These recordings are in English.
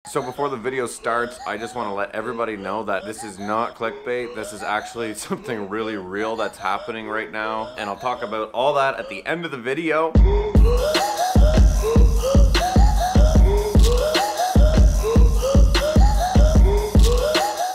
So before the video starts, I just want to let everybody know that this is not clickbait. This is actually something really real that's happening right now. And I'll talk about all that at the end of the video.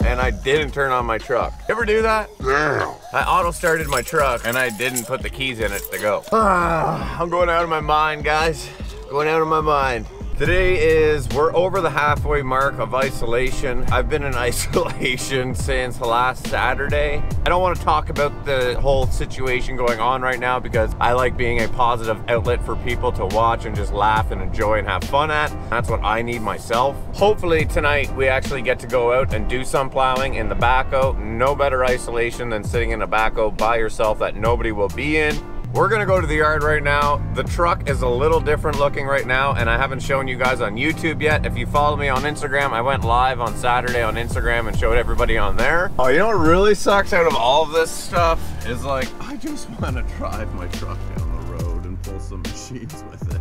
And I didn't turn on my truck. Ever do that? Yeah. I auto started my truck and I didn't put the keys in it to go. I'm going out of my mind, guys. Going out of my mind. Today we're over the halfway mark of isolation. I've been in isolation since last Saturday. I don't want to talk about the whole situation going on right now because I like being a positive outlet for people to watch and just laugh and enjoy and have fun at. That's what I need myself. Hopefully tonight we actually get to go out and do some plowing in the backhoe. No better isolation than sitting in a backhoe by yourself that nobody will be in. We're gonna go to the yard right now. The truck is a little different looking right now, and I haven't shown you guys on YouTube yet. If you follow me on Instagram, I went live on Saturday on Instagram and showed everybody on there. Oh, you know what really sucks out of all of this stuff is like, I just wanna drive my truck down the road and pull some machines with it.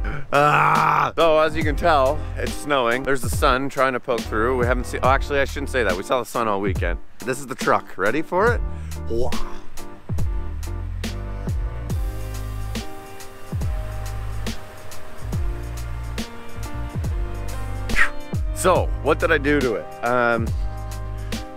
So as you can tell, it's snowing. There's the sun trying to poke through. We haven't seen, oh, actually I shouldn't say that. We saw the sun all weekend. This is the truck. Ready for it? Wow. So, what did I do to it?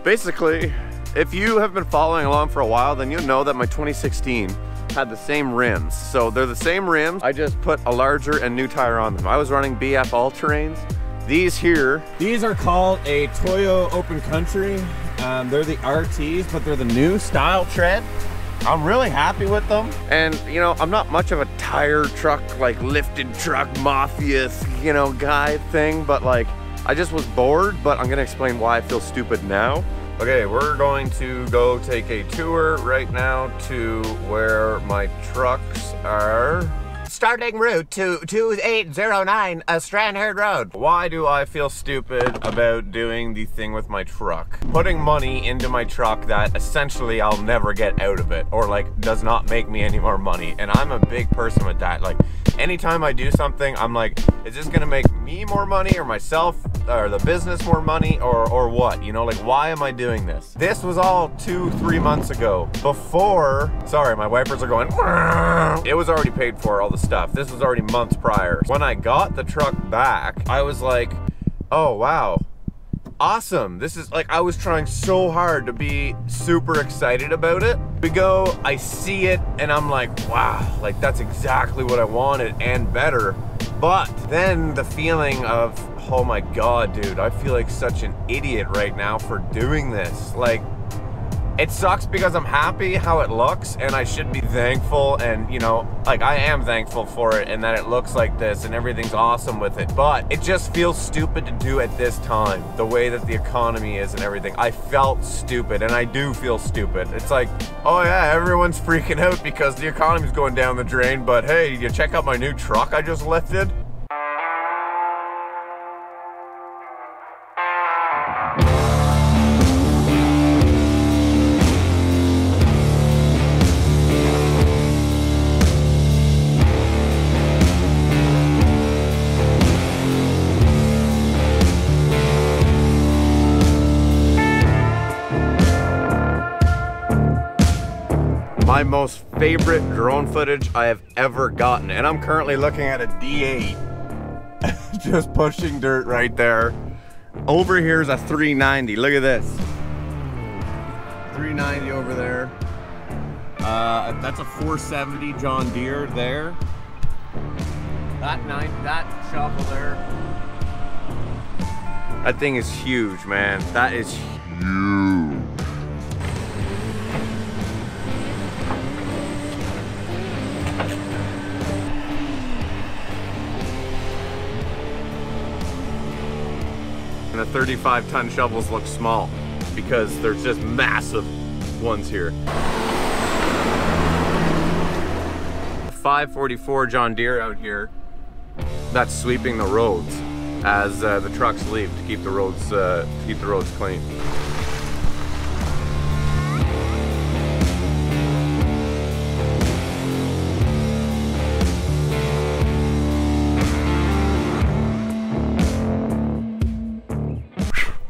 Basically, if you have been following along for a while, then you'll know that my 2016 had the same rims. So they're the same rims, I just put a larger and new tire on them. I was running BF All-Terrains. These here, these are called a Toyo Open Country. They're the RTs, but they're the new style tread. I'm really happy with them. And you know, I'm not much of a tire truck, like lifted truck mafia, you know, guy thing, but like, I just was bored, but I'm gonna explain why I feel stupid now. Okay, we're going to go take a tour right now to where my trucks are. Starting route to 2809 Strandherd Road. Why do I feel stupid about doing the thing with my truck? Putting money into my truck that essentially I'll never get out of it, or like does not make me any more money. And I'm a big person with that. Like anytime I do something, I'm like, is this gonna make me more money or myself or the business more money or what? You know, like why am I doing this? This was all 2-3 months ago. Before, sorry, my wipers are going. It was already paid for, all the stuff. This was already months prior. When I got the truck back, I was like, oh wow, awesome. This is like, I was trying so hard to be super excited about it. We go, I see it, and I'm like, wow, like that's exactly what I wanted and better. But then the feeling of, oh my God, dude, I feel like such an idiot right now for doing this. Like, it sucks because I'm happy how it looks and I should be thankful, and you know, like I am thankful for it and that it looks like this and everything's awesome with it, but it just feels stupid to do at this time, the way that the economy is and everything. I felt stupid, and I do feel stupid. It's like, oh yeah, everyone's freaking out because the economy's going down the drain, but hey, you check out my new truck I just lifted? My most favorite drone footage I have ever gotten, and I'm currently looking at a D8 just pushing dirt right there. Over here is a 390. Look at this, 390 over there. That's a 470 John Deere there. That shovel there, that thing is huge, man. That is huge. And the 35-ton shovels look small because there's just massive ones here. 544 John Deere out here, that's sweeping the roads as the trucks leave to keep the roads clean.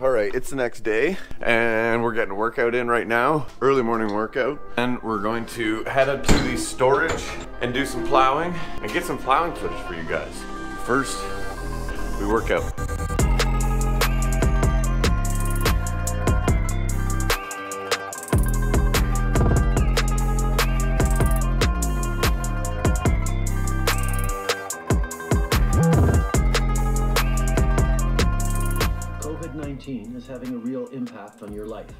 All right, it's the next day and we're getting a workout in right now, early morning workout. And we're going to head up to the storage and do some plowing and get some plowing footage for you guys. First, we work out. COVID-19 is having a real impact on your life.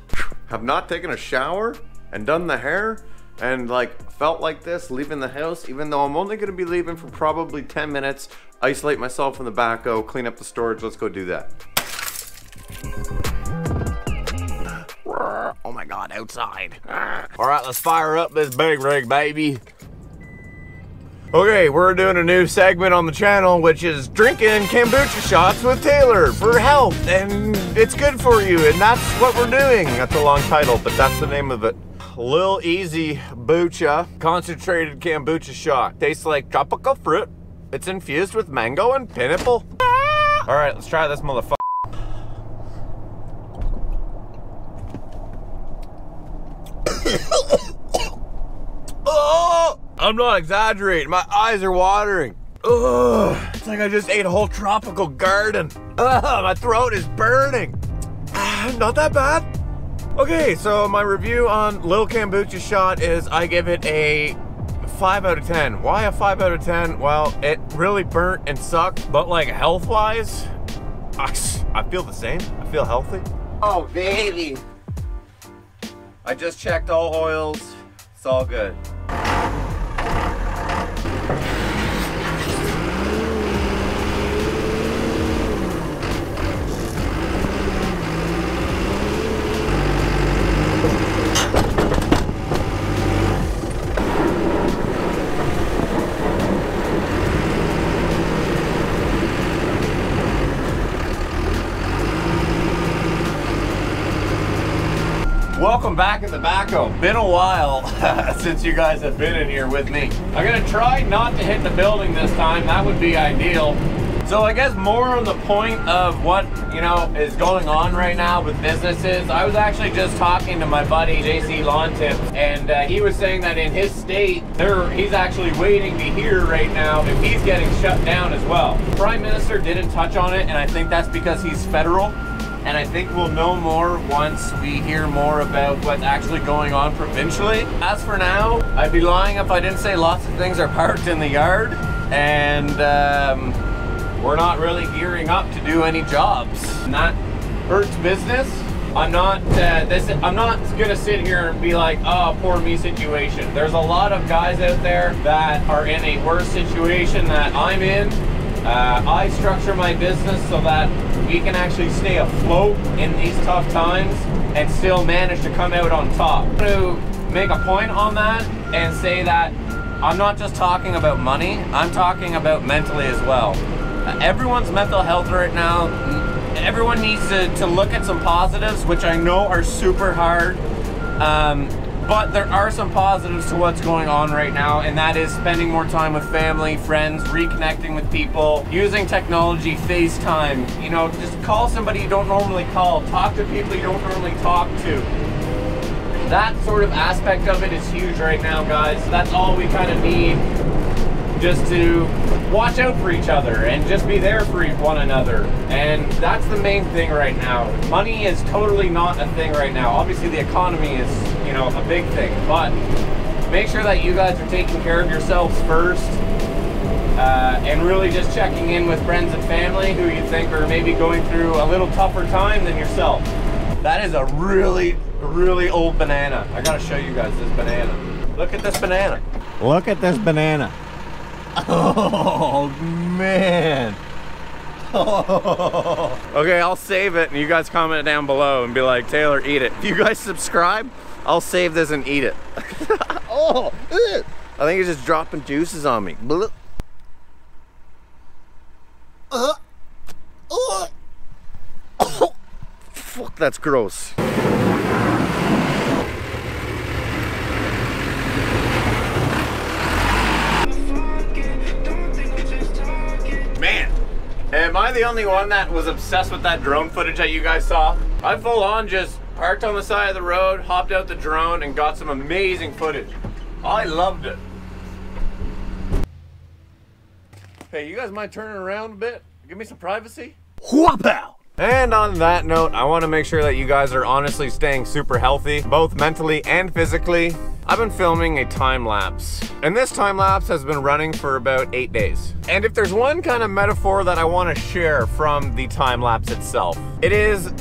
Have not taken a shower and done the hair and like felt like this leaving the house, even though I'm only gonna be leaving for probably 10 minutes, isolate myself in the backhoe, clean up the storage. Let's go do that. Oh my God, outside. All right, let's fire up this big rig, baby. Okay, we're doing a new segment on the channel, which is drinking kombucha shots with Taylor for health, and it's good for you, and that's what we're doing. That's a long title, but that's the name of it. Lil Easy Bucha concentrated kombucha shot. Tastes like tropical fruit. It's infused with mango and pineapple. All right, let's try this motherfucker. Oh! I'm not exaggerating, my eyes are watering. Ugh, it's like I just ate a whole tropical garden. Ugh, my throat is burning. Not that bad. Okay, so my review on Lil Kombucha Shot is I give it a 5 out of 10. Why a 5 out of 10? Well, it really burnt and sucked, but like health-wise, I feel the same. I feel healthy. Oh, baby. I just checked all oils. It's all good. Welcome back in the backhoe. Been a while since you guys have been in here with me. I'm gonna try not to hit the building this time. That would be ideal. So I guess more on the point of what, you know, is going on right now with businesses. I was actually just talking to my buddy JC Lawn Tips, and he was saying that in his state, he's actually waiting to hear right now if he's getting shut down as well. The Prime Minister didn't touch on it, and I think that's because he's federal. And I think we'll know more once we hear more about what's actually going on provincially. As for now, I'd be lying if I didn't say lots of things are parked in the yard, and we're not really gearing up to do any jobs. And that hurts business. I'm not gonna sit here and be like, oh, poor me situation. There's a lot of guys out there that are in a worse situation that I'm in. I structure my business so that we can actually stay afloat in these tough times and still manage to come out on top. I'm going to make a point on that and say that I'm not just talking about money, I'm talking about mentally as well. Everyone's mental health right now, everyone needs to look at some positives, which I know are super hard. But there are some positives to what's going on right now, and that is spending more time with family, friends, reconnecting with people, using technology, FaceTime, you know, just call somebody you don't normally call, talk to people you don't normally talk to. That sort of aspect of it is huge right now, guys. That's all we kind of need, just to watch out for each other and just be there for one another. And that's the main thing right now. Money is totally not a thing right now. Obviously the economy is, you know, a big thing, but make sure that you guys are taking care of yourselves first, and really just checking in with friends and family who you think are maybe going through a little tougher time than yourself. That is a really, really old banana. I gotta show you guys this banana. Look at this banana. Look at this banana. Oh, man. Oh. Okay, I'll save it, and you guys comment down below and be like, Taylor, eat it. If you guys subscribe, I'll save this and eat it. Oh, I think it's just dropping juices on me. Fuck, that's gross. Man, am am I the only one that was obsessed with that drone footage that you guys saw? I full on just parked on the side of the road, hopped out the drone, and got some amazing footage. I loved it. Hey, you guys mind turning around a bit? Give me some privacy? Whoop-ow! And on that note, I want to make sure that you guys are honestly staying super healthy, both mentally and physically. I've been filming a time lapse, and this time lapse has been running for about 8 days. And if there's one kind of metaphor that I want to share from the time lapse itself, it is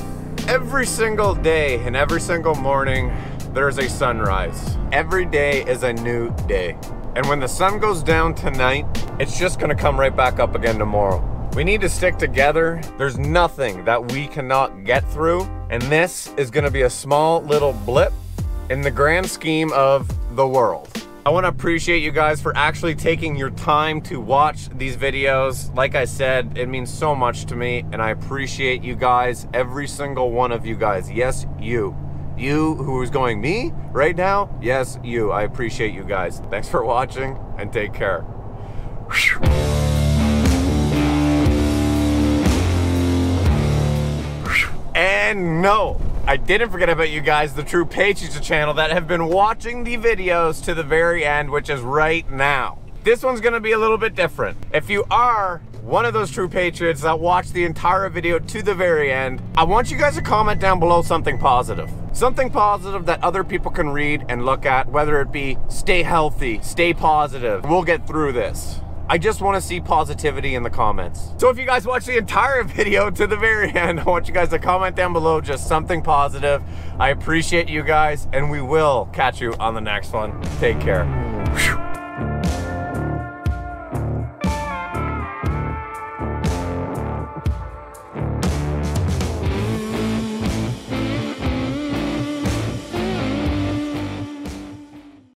every single day and every single morning, there's a sunrise. Every day is a new day. And when the sun goes down tonight, it's just gonna come right back up again tomorrow. We need to stick together. There's nothing that we cannot get through, and this is gonna be a small little blip in the grand scheme of the world. I wanna appreciate you guys for actually taking your time to watch these videos. Like I said, it means so much to me, and I appreciate you guys, every single one of you guys. Yes, you. You who is going me right now, yes, you. I appreciate you guys. Thanks for watching, and take care. And no, I didn't forget about you guys, the true patrons of the channel that have been watching the videos to the very end, which is right now. This one's gonna be a little bit different. If you are one of those true patriots that watched the entire video to the very end, I want you guys to comment down below something positive. Something positive that other people can read and look at, whether it be stay healthy, stay positive, we'll get through this. I just want to see positivity in the comments. So if you guys watch the entire video to the very end, I want you guys to comment down below just something positive. I appreciate you guys, and we will catch you on the next one. Take care.